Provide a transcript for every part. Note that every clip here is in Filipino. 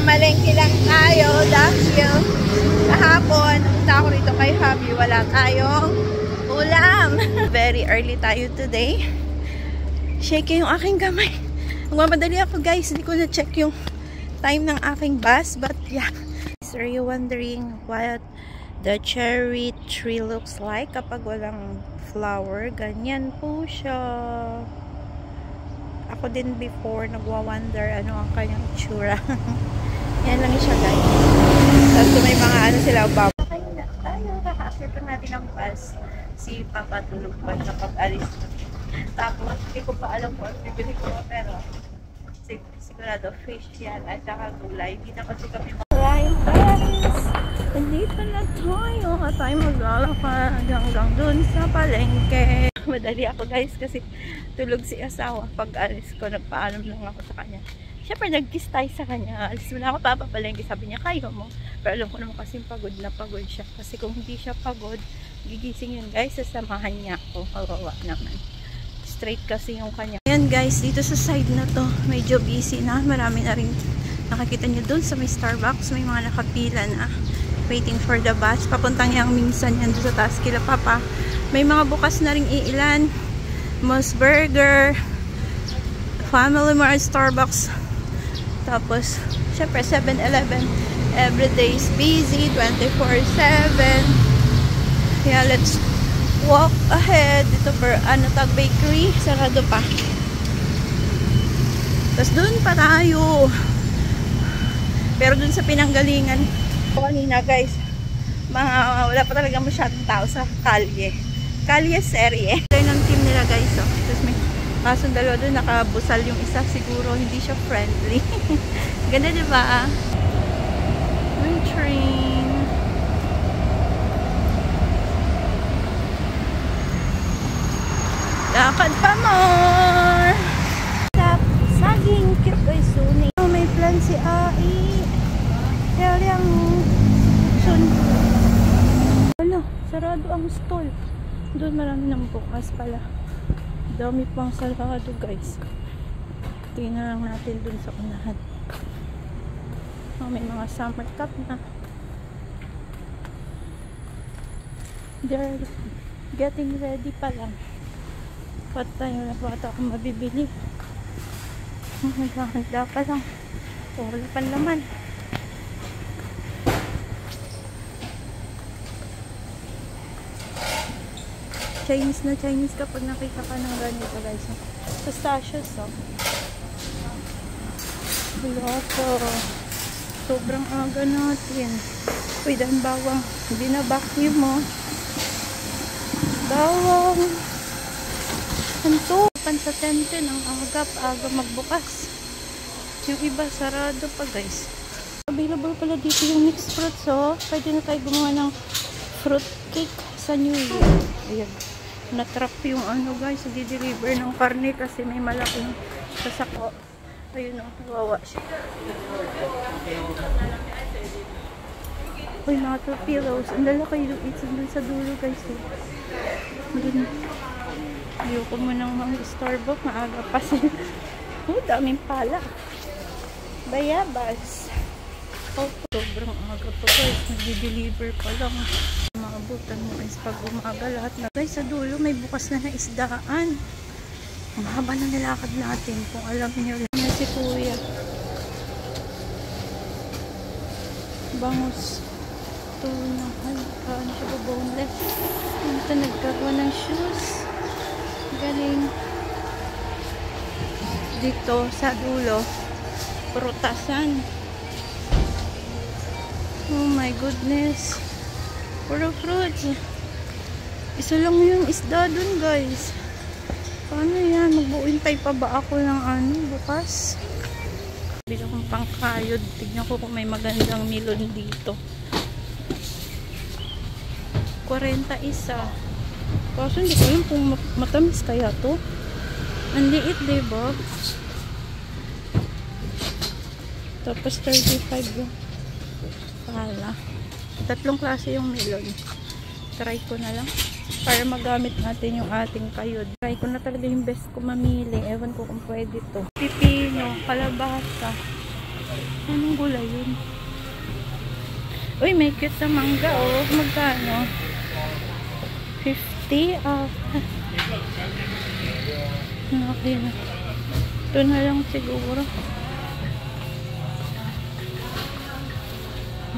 Mamalengke lang tayo dahil kahapon, punta ako rito kay Habi, wala tayong ulam. Very early tayo today. Shaking yung aking kamay. Magmamadali ako guys, hindi ko na-check yung time ng aking bus. But yeah, are you wondering what the cherry tree looks like kapag walang flower? Ganyan po siya. Ako din before, nagwa-wonder ano ang kanyang itsura. Yan lang siya guys. Tapos may mga ano sila bab. Kaya na tayo, kakakit natin ang bus. Si Papa tulog pa na pag-alis. Tapos hindi ko pa alam kung bibili ko, pero sigurado fish yan at saka gulay. Hindi na kasi kami mag-ride guys. Nandito na tayo at tayo maglalakad hanggang dun sa palengke. Madali ako guys kasi tulog si asawa. Pag alis ko, nagpaalam lang ako sa kanya. Siyempre nag-kiss tayo sa kanya. Alis mo na ako papapalengke. Sabi niya, kaya mo. Pero alam ko naman kasi pagod na pagod siya. Kasi kung hindi siya pagod, gigising yun guys, sasamahan niya ako. Kawawa naman. Straight kasi yung kanya. Ayan guys, dito sa side na to, medyo busy na. Marami na rin nakakita niyo dun sa may Starbucks. May mga nakapila na. Waiting for the bus. Papuntang yang minsan yan doon sa taas kila Papa. May mga bukas na ring iilan. Moss Burger, Family Mart, Starbucks. Tapos, syempre 7-Eleven. Everyday is busy, 24/7. Yeah, let's walk ahead. Dito for Anatag Bakery. Sarado pa. Tapos doon pa tayo. Pero doon sa pinanggalingan kanina guys, wala pa talaga masyadong tao sa kalye serye. Ito ng team nila guys, oh. Tapos may kasong dalawa doon, nakabusal yung isa, siguro hindi siya friendly. Ganda diba? May train. Lakad pa more. Saging cute ay suni. May plan si Ai. Kaya ano, sarado ang stall. Doon marami ng bukas pala. Dami pang sarado guys. Tingnan lang natin doon sa unahan. Oh, may mga summer cup na. They're getting ready pa lang. Pat tayo na bata akong mabibili. Naghahanda pa lang. Wala pa naman. Chinese na Chinese kapag nakita ka ng ganito guys. Pistachios, oh. Wala po. Sobrang aga natin. Uy, dahil bawang. Hindi na vacuum mo. Bawang. Anto. Pansatente ng aga magbukas. Yung iba sarado pa guys. Available pala dito yung mixed fruits, oh. Pwede na tayo gumawa ng fruit cake sa New Year. Ayan. Na-trap yung ano guys, di-deliver ng karne kasi may malaking sasako. Ayun o, kawawa siya. Uy, mga torpedoes. Ang lalaki yung it's dun sa dulo guys. Dun. Ayoko mo ng mga Starbucks, maaga pa sila. Oh, daming pala. Bayabas. Oh, sobrang aga pa guys. Nag-deliver pa lang. Maabutan mo guys pag umaga lahat na. Guys, sa dulo may bukas na isdaan. Ang haba na nilakad natin. Kung alam niyo lang na si Kuya. Bangus. Tuna. Ano siya ba boneless? Ito nagkakawa ng shoes. Galing. Dito sa dulo. Prutasan. Oh my goodness. Puro fruits. Isa lang yung isda dun guys. Paano yan? Magbuintay pa ba ako ng ano bukas? Bili akong pangkayod. Tignan ko kung may magandang milon dito. 41. Kaso hindi ko alam kung matamis kaya to. Ang liit diba? Tapos 35 yung pala. Tatlong klase yung melon. Try ko na lang para magamit natin yung ating kayod. Try ko na talaga yung best ko mamili. Ewan ko kung pwede to. Pipino, kalabasa. Anong gulay yun? Uy, may cute na mangga, oh. Magkano? 50? Okay na. Ito na lang siguro.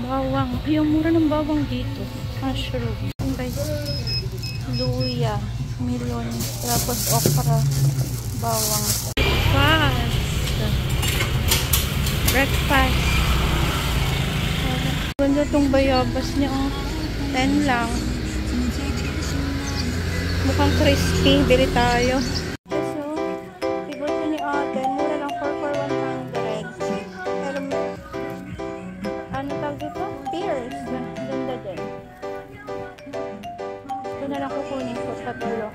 Bawang. Ay, ang mura ng bawang dito. Mushroom. Guys, luya, melon, tapos okra, bawang. Breakfast. Ganda tong bayabas niya, oh. 10 lang. Mukhang crispy. Bili tayo. So, favorite ni ate. Mura lang for 100. Pero, ano tawag dito? Pears. Ganda din. Ito na lang kukunin ko sa tulo.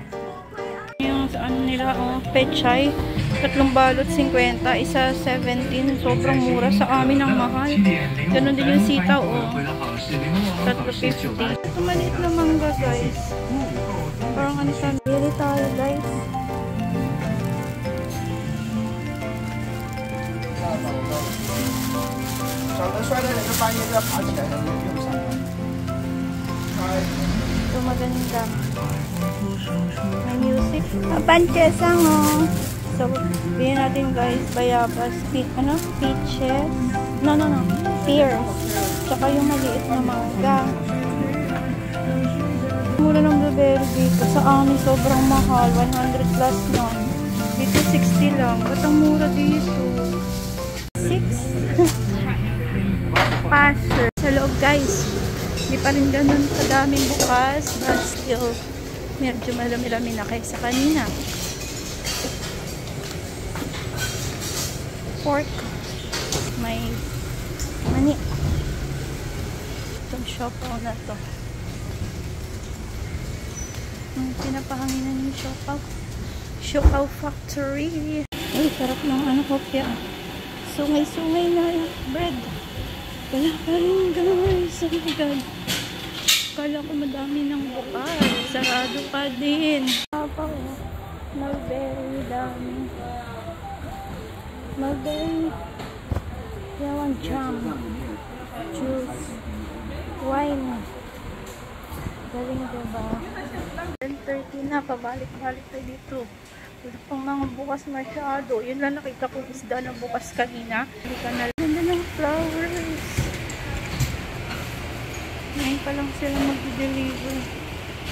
Yung sa ano nila, oh, pechay. 3 balot 50, isa 17. Sobrang mura. Sa amin ang mahal. Ganon din yung sitaw, oh. 3.50. Ito maliit na mangga, guys. Parang ano siya. Bili tayo, guys. Ito maganda. May music. Panchesang, oh. So, bilhin natin, guys, bayabas, peaches, pears, tsaka yung maliit na mangga. Mura ng blueberry dito. Sa amin, sobrang mahal, 100 plus na. Dito, 60 lang. Ba't ang mura dito? 6. Passer. Sa loob, guys, hindi pa rin ganun kadaming bukas, but still, medyo malami-lami na kaysa kanina. Pork, may mani. Itong siopaw na to. Pinapahanginan yung siopaw. Siopaw factory. Ay, sarap ng ano ko kaya. Sungay-sungay na yung bread. Wala pa rin, guys. Oh my God. Kala ko madami ng bukas. Sarado pa din. Siopaw, mulberry, dami. Mulberry, yawan jam, juice, wine. Galing, diba? 10:30 na, pabalik-balik tayo dito. Wala pang mga bukas masyado. Yun lang nakita ko isda na bukas kanina. Hindi ka na. Ganda ng flowers. Ngayon pa lang sila mag-deliver.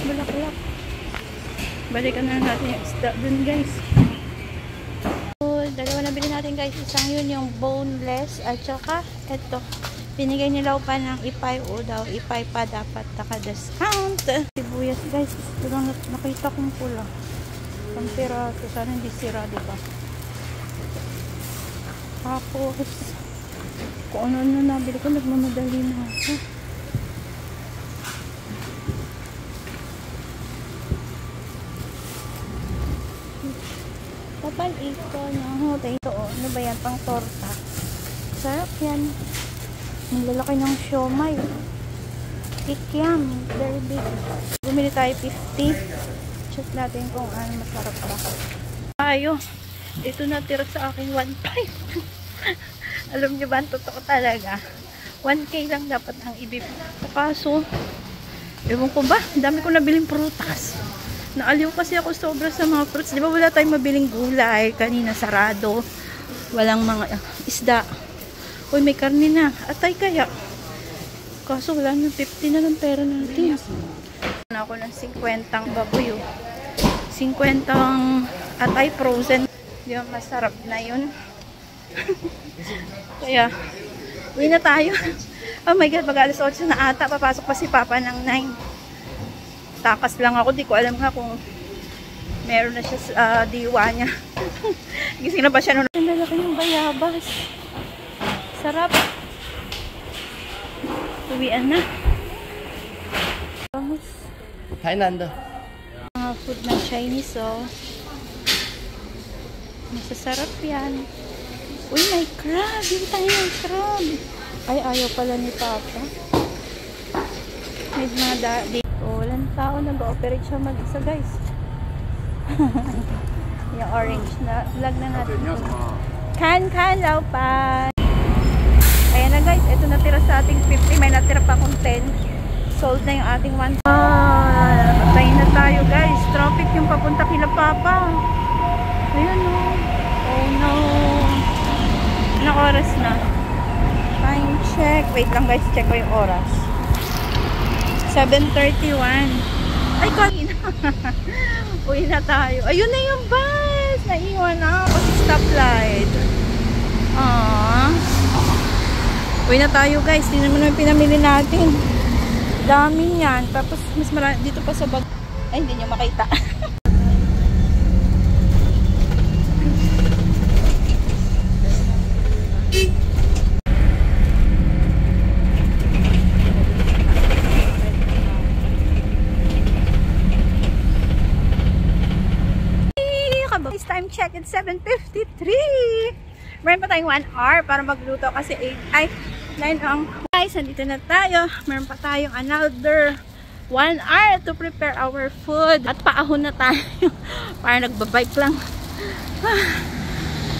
Balaklak. Balikan na natin yung isda dun, guys. Dalawa na bilhin natin, guys. Isang yun yung boneless at saka eto. Binigay nila pa ng ipay o daw. Ipay pa dapat naka-discount. Sibuyas, guys. Ito lang nakita kong pula. Ang piraso. Sana hindi sira, diba? Tapos kung ano na nabili ko, nagmamadali na ako. Kapal ito, no? Ito, oh. Ano ba yan? Pang torta. Sarap yan. Malalaki ng siomay. Kikiam. Very big. Bumili tayo 50. Check natin kung ano masarap ba. Tayo. Ito natira sa akin 1.5. Alam niyo ba? Totoo talaga. 1K lang dapat ang ibibig. Kaso, ewan ko ba? Dami ko nabiling prutas. Naaliw kasi ako sobra sa mga fruits. Di ba wala tayong mabiling gulay? Kanina sarado. Walang mga isda. Uy, may karne na. Atay kaya. Kaso wala nang 50 na ng pera natin. Na ako ng 50 baboy. 50 atay frozen. Di ba masarap na yun? Kaya, uwi na tayo. Oh my God, mag-alas 8 na ata. Papasok pa si Papa ng 9. Takas lang ako, di ko alam nga kung meron na siya sa diwa niya. Gising na ba siya nun? Ang lalaki ng bayabas. Sarap. Uwian na. Vamos. Hi, Nando. Mga food ng Chinese, oh. Masasarap yan. Uy, may crab. Hindi tayo ng crab. Ay, ayaw pala ni Papa. May mga dati. Walang tao, nag-ooperate siya mag-isa, guys. Yung orange na vlog na natin. Kan lao pa. na guys, ito natira sa ating 50. May natira pa akong 10. Sold na yung ating 1. Patay na tayo guys. Traffic yung papunta kila Papa. Ayan o. Oh no. Anong oras na? Time check. Wait lang guys, check ko yung oras. 7:31. Ay, kanina. Uwi na tayo. Ayun na yung bus. Naiwan na ako sa stoplight. Uwi na tayo guys. Tingnan mo na yung pinamili natin. Dami yan. Tapos mas marami dito pa sa bag. Ay, hindi nyo makita. Time check, it's 7:53. Meron pa tayong 1 hour para magluto kasi 9 ang. Guys, nandito na tayo. Meron pa tayong another 1 hour to prepare our food. At paahon na tayo. Para nagbabike lang.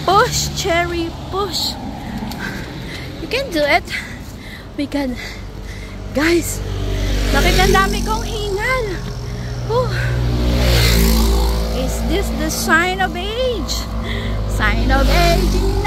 Push, Cherry, push. You can do it. We can. Guys, bakit ang dami kong hingal? Is this the sign of age? Sign of aging.